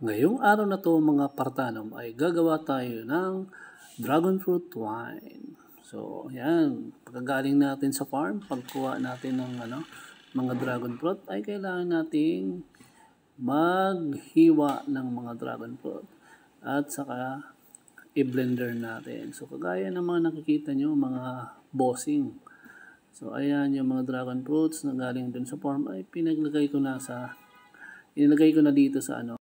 Ngayong araw na to mga partanom ay gagawa tayo ng dragon fruit wine. So, ayan, pagkagaling natin sa farm, pagkuha natin ng mga dragon fruit ay kailangan nating maghiwa ng mga dragon fruit at saka i-blender natin. So, kagaya ng mga nakikita nyo, mga bossing. So, ayan yung mga dragon fruits na galing dun sa farm ay inilagay ko na dito sa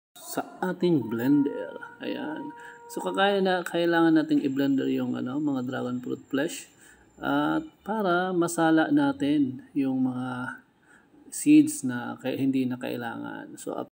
ating blender. Ayan. So kailangan nating i-blender yung mga dragon fruit flesh at para masala natin yung mga seeds na hindi na kailangan. So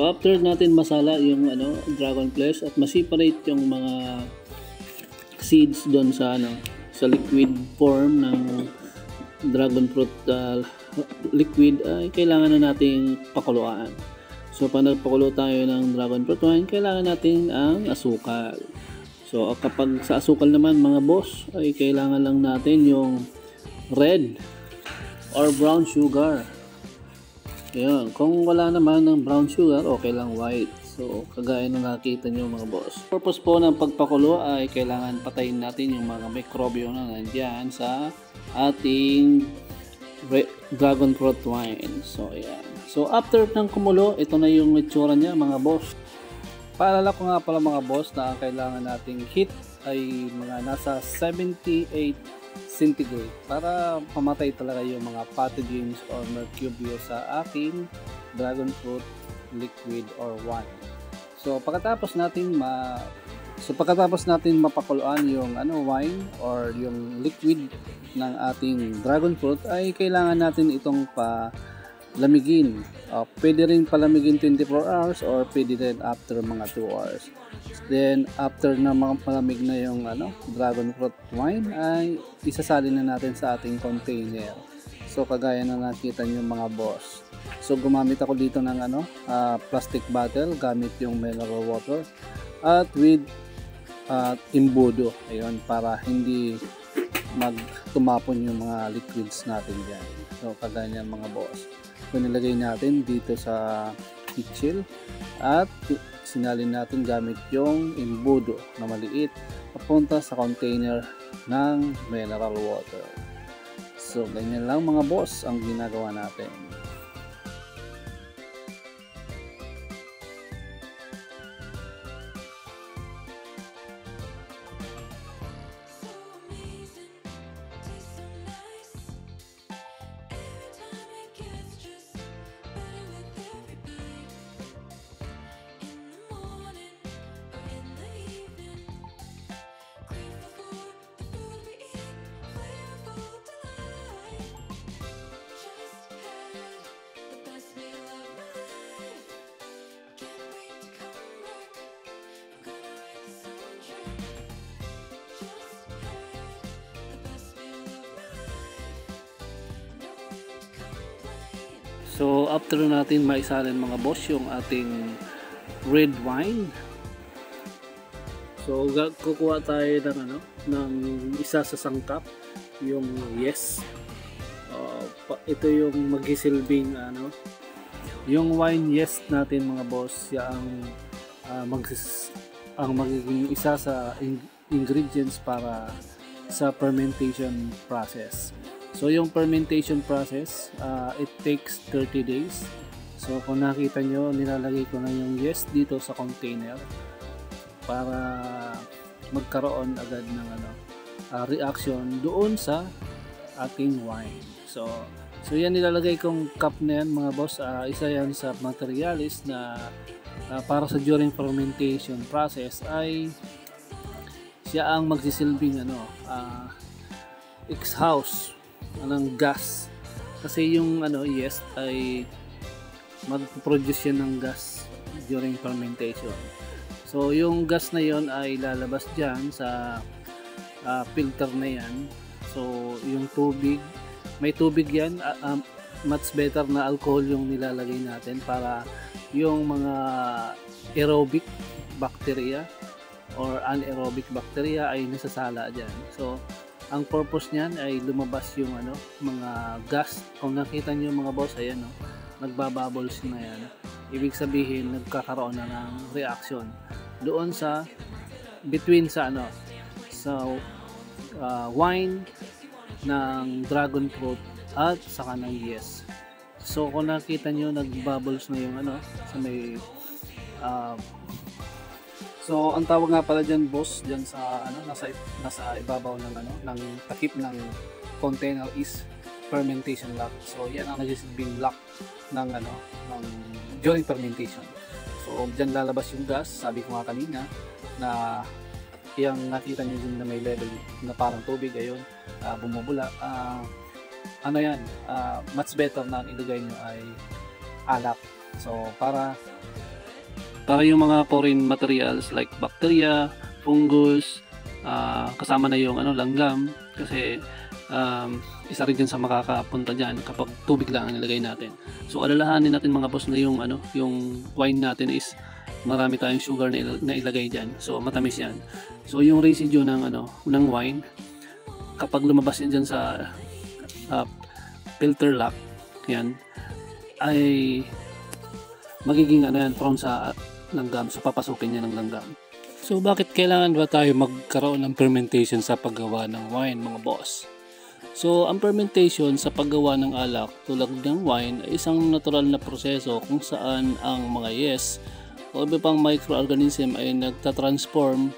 after natin masala yung dragon flesh at ma-separate yung mga seeds doon sa liquid form ng dragon fruit liquid ay kailangan na nating pakuluan. So pag nagpakulo tayo ng dragon fruit wine, kailangan natin ang asukal. So kapag sa asukal naman mga boss ay kailangan lang natin yung red or brown sugar. Ayan, kung wala naman ng brown sugar, okay lang white. So, kagaya na nakita nyo mga boss. Purpose po ng pagpakulo ay kailangan patayin natin yung mga mikrobyo na nandyan sa ating dragon fruit wine. So, ayan. So, after ng kumulo, ito na yung itsura niya mga boss. Paalala ko nga pala mga boss na ang kailangan nating heat ay mga nasa 78 centigrade para pamatay talaga yung mga pathogens or mercubio sa ating dragon fruit liquid or wine. So pagkatapos natin mapakuluan yung wine or yung liquid ng ating dragon fruit ay kailangan natin itong palamigin. Pwede rin palamigin 24 hours or pwede rin after mga 2 hours. Then after na malamig na yung dragon fruit wine ay isasalin na natin sa ating container. So kagaya na nakita niyo mga boss. So gumamit ako dito ng plastic bottle gamit yung mineral water at with imbudo. Ayun, para hindi magtumapon yung mga liquids natin diyan. So kagaya niyan mga boss. So nilagay natin dito sa pitchil at sinalin natin gamit yung imbudo na maliit papunta sa container ng mineral water. So ganyan lang mga boss ang ginagawa natin. So after natin maisalin mga boss yung ating red wine, so kukuha tayo ng isa sa sangkap, yung yes. Ito yung magsisilbing yung wine yes natin mga boss, ang magiging isa sa ingredients para sa fermentation process. So yung fermentation process, it takes 30 days. So kung nakita nyo, nilalagay ko na yung yeast dito sa container para magkaroon agad ng reaction doon sa ating wine. So yan nilalagay kong cup na yan mga boss. Isa yan sa materialis na para sa during fermentation process ay siya ang magsisilbing exhaust ng gas, kasi yung yeast ay mag-produce yan ng gas during fermentation. So yung gas na yon ay lalabas dyan sa filter na yan. So yung tubig may tubig yan, much better na alcohol yung nilalagay natin para yung mga aerobic bacteria or anaerobic bacteria ay nasasala dyan. So ang purpose niyan ay lumabas yung mga gas. Kung nakita niyo mga boss, ayan nagbabubbles na yan. Ibig sabihin nagkakaroon na ng reaction doon sa between sa wine ng dragon fruit at saka ng yes. So kung nakita nyo nagbubbles na yung sa may so ang tawag nga pala diyan boss diyan sa nasa ibabaw ng ng takip ng container is fermentation lock. So yan ang nagsisilbing lock ng during fermentation. So diyan lalabas yung gas, sabi ko nga kanina na yung nakita niyo din na may level na parang tubig, ayun bumubula. Much better na ilagay nyo ay alak. So para yung mga foreign materials like bacteria, fungus, kasama na yung langgam, kasi isa rin din sa makakapunta dyan kapag tubig lang ang nilagay natin. So alalahanin natin mga boss na yung wine natin is marami tayong sugar na ilagay dyan. So matamis yan. So yung residue ng wine, kapag lumabas yan dyan sa filter lock, yan ay magiging prone sa langgam. So papasukin niya ng langgam. So bakit kailangan ba tayo magkaroon ng fermentation sa paggawa ng wine mga boss? So ang fermentation sa paggawa ng alak tulad ng wine ay isang natural na proseso kung saan ang mga yeast o iba pang microorganism ay nagtatransform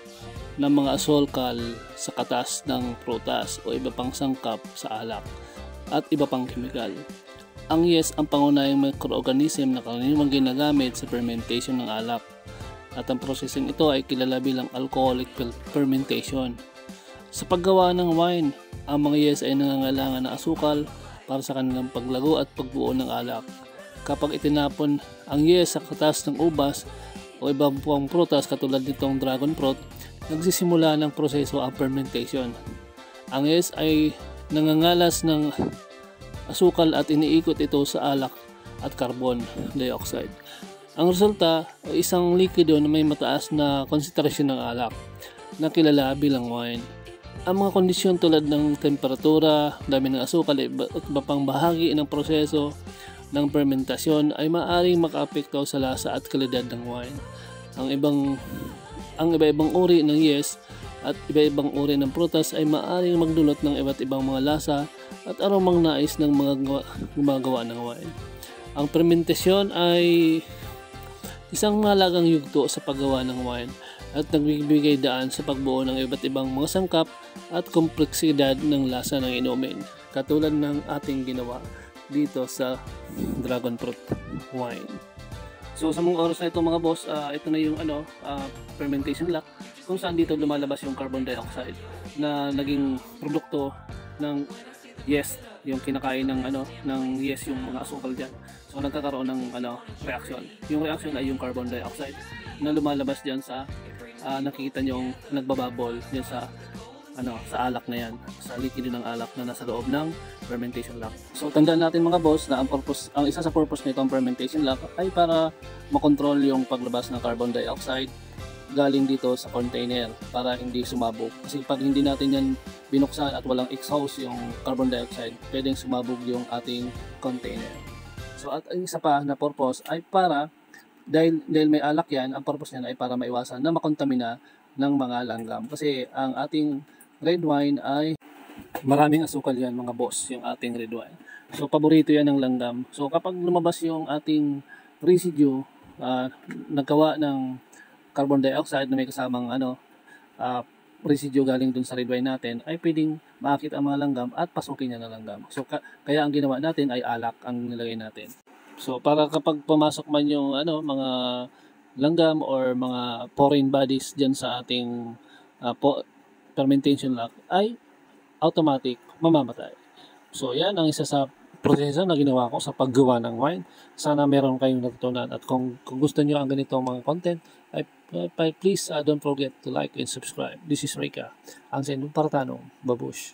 ng mga asolkal sa katas ng prutas o iba pang sangkap sa alak at iba pang kemikal. Ang yeast ang pangunahing microorganism na karaniwang ginagamit sa fermentation ng alak at ang prosesong ito ay kilala bilang alcoholic fermentation. Sa paggawa ng wine, ang mga yeast ay nangangailangan ng asukal para sa kanilang paglago at pagbuo ng alak. Kapag itinapon ang yeast sa katas ng ubas o ibang pang prutas katulad nitong dragon fruit, nagsisimula ng proseso ang fermentation. Ang yeast ay nangangalas ng asukal at iniikot ito sa alak at carbon dioxide. Ang resulta ay isang likido na may mataas na konsentrasyon ng alak na kilala bilang wine. Ang mga kondisyon tulad ng temperatura, dami ng asukal at iba pang bahagi ng proseso ng fermentasyon ay maaaring makaapekto sa lasa at kalidad ng wine. Ang iba-ibang uri ng yeast at iba-ibang uri ng prutas ay maaaring magdulot ng iba't ibang mga lasa at aromang nais ng mga gumagawa ng wine. Ang fermentasyon ay isang mahalagang yugto sa paggawa ng wine at nagbibigay daan sa pagbuo ng iba't ibang mga sangkap at kompleksidad ng lasa ng inumin, katulad ng ating ginawa dito sa dragon fruit wine. So sa mga oras na ito mga boss, ito na yung fermentation lock kung saan dito lumalabas yung carbon dioxide na naging produkto ng yeast, yung kinakain ng yeast yung mga asukal diyan. So nagkakaroon ng reaction. Yung reaction ay yung carbon dioxide na lumalabas diyan sa nakikita niyo nagbababol diyan sa alak na yan, sa likido ng alak na nasa loob ng fermentation lock. So tandaan natin mga boss na ang isa sa purpose nitong fermentation lock ay para makontrol yung paglabas ng carbon dioxide galing dito sa container para hindi sumabog. Kasi pag hindi natin yan binuksan at walang exhaust yung carbon dioxide, pwedeng sumabog yung ating container. So at ang isa pa na purpose ay para dahil may alak yan, ang purpose niyan ay para maiwasan na makontamina ng mga langgam. Kasi ang ating red wine ay maraming asukal yan mga boss, yung ating red wine. So paborito yan ng langgam. So kapag lumabas yung ating residue, nagkawa ng carbon dioxide na may kasamang residue galing dun sa red wine natin, ay pwedeng maakit ang mga langgam at pasukin niya ng langgam. So kaya ang ginawa natin ay alak ang nilagay natin. So para kapag pumasok man yung mga langgam or mga foreign bodies diyan sa ating fermentation lock ay automatic mamamatay. So yan ang isa sa proseso na ginawa ko sa paggawa ng wine. Sana meron kayong natutunan at kung gusto niyo ang ganitong mga content ay please don't forget to like and subscribe. This is Rika, ang Sendong Partanong, Babush.